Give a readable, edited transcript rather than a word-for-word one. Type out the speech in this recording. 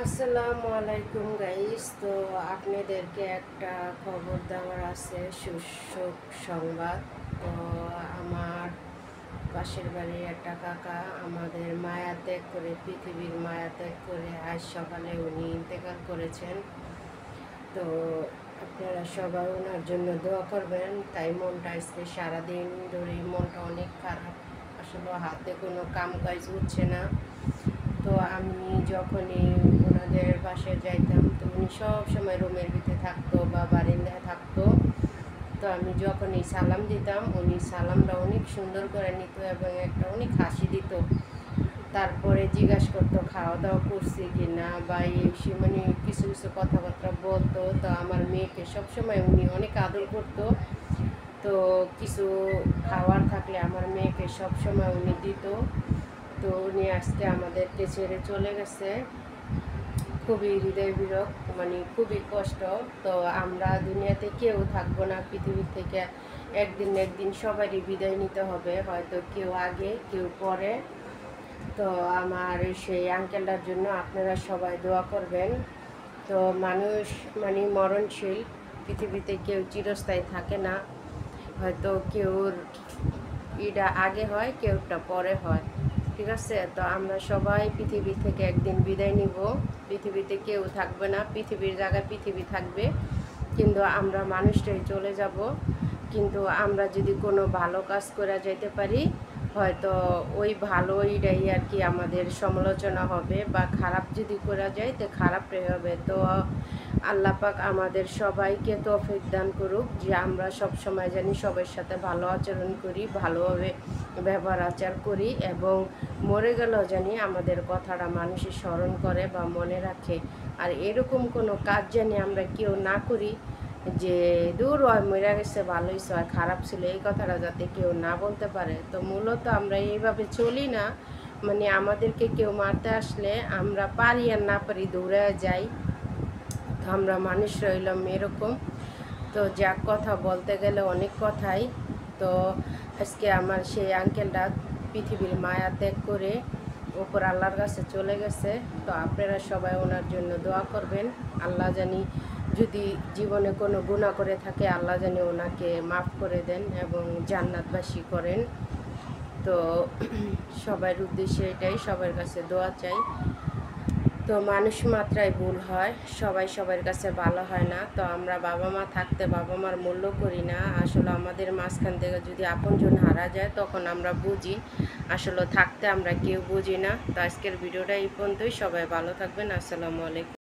আসসালামু আলাইকুম গাইস। তো আপনাদেরকে একটা খবর দেওয়ার আছে, সংবাদ। তো আমার পাশের বাড়ির একটা কাকা আমাদের মায়া ত্যাগ করে, পৃথিবীর মায়া ত্যাগ করে আজ সকালে উনি ইন্তেকাল করেছেন। তো আপনারা সবাই ওনার জন্য দোয়া করবেন। তাই মনটা আজকে সারাদিন ধরে মনটা অনেক খারাপ, আসলে হাতে কোনো কাম কাজ হচ্ছে না। তো আমি যখনই ওনাদের বাসায় যাইতাম, তো উনি সব সময় রুমের ভিতরে থাকতো বা বারিন্দায় থাকতো। তো আমি যখনই সালাম দিতাম, উনি সালামটা অনেক সুন্দর করে নিত এবং একটা অনেক হাসি দিত। তারপরে জিজ্ঞাসা করতো খাওয়া দাওয়া করছি কি না, বা সে মানে কিছু কিছু কথাবার্তা বলতো। তো আমার মেয়েকে সবসময় উনি অনেক আদর করতো। তো কিছু খাওয়ার থাকলে আমার মেয়েকে সবসময় উনি দিত। তো উনি আজকে আমাদেরকে ছেড়ে চলে গেছে, খুবই হৃদয় বিরক্ত, মানে খুবই কষ্ট। তো আমরা দুনিয়াতে কেউ থাকবো না পৃথিবীর থেকে, একদিন একদিন সবারই বিদায় নিতে হবে, হয়তো কেউ আগে কেউ পরে। তো আমার সেই আঙ্কেলটার জন্য আপনারা সবাই দোয়া করবেন। তো মানুষ মানে মরণশীল, পৃথিবীতে কেউ চিরস্থায়ী থাকে না, হয়তো কেউর এটা আগে হয়, কেউটা পরে হয়, ঠিক আছে? তো আমরা সবাই পৃথিবী থেকে একদিন বিদায় নিব, পৃথিবীতে কেউ থাকবে না, পৃথিবীর জায়গায় পৃথিবী থাকবে, কিন্তু আমরা মানুষটাই চলে যাব। কিন্তু আমরা যদি কোনো ভালো কাজ করে যেতে পারি, হয়তো ওই ভালোইটাই আর কি আমাদের সমালোচনা হবে, বা খারাপ যদি করা যায় তো খারাপটাই হবে। তো আল্লাহ পাক আমাদের সবাইকে তৌফিক দান করুক যে আমরা সব সময় জানি সবার সাথে ভালো আচরণ করি, ভালোভাবে ব্যবহার আচার করি, এবং মরে গেলেও জানি আমাদের কথাটা মানুষের স্মরণ করে বা মনে রাখে। আর এরকম কোনো কাজ জানি আমরা কেউ না করি যে দূর হয় মরে গেছে ভালোই হয়, খারাপ ছিল, এই কথাটা যাতে কেউ না বলতে পারে। তো মূলত আমরা এইভাবে চলি না, মানে আমাদেরকে কেউ মারতে আসলে আমরা পারি আর না পারি দৌড়ে যাই। তো আমরা মানুষ রইলাম এরকম। তো যা কথা বলতে গেলে অনেক কথাই। তো আজকে আমার সেই আঙ্কেলটা পৃথিবীর মায়া ত্যাগ করে ওপর আল্লাহর কাছে চলে গেছে। তো আপনারা সবাই ওনার জন্য দোয়া করবেন। আল্লাহ জানি যদি জীবনে কোনো গুনাহ করে থাকে, আল্লাহ জানি ওনাকে মাফ করে দেন এবং জান্নাতবাসী করেন। তো সবার উদ্দেশ্যে এটাই, সবার কাছে দোয়া চাই। তো মানুষ মাত্রায় ভুল হয়, সবাই সবার কাছে ভালো হয় না। তো আমরা বাবা মা থাকতে বাবা মার মূল্য করি না। আসলে আমাদের মাঝখান থেকে যদি আপনজন হারা যায় তখন আমরা বুঝি, আসলে থাকতে আমরা কেউ বুঝি না। তো আজকের ভিডিওটা এই পর্যন্তই, সবাই ভালো থাকবেন। আসসালামু আলাইকুম।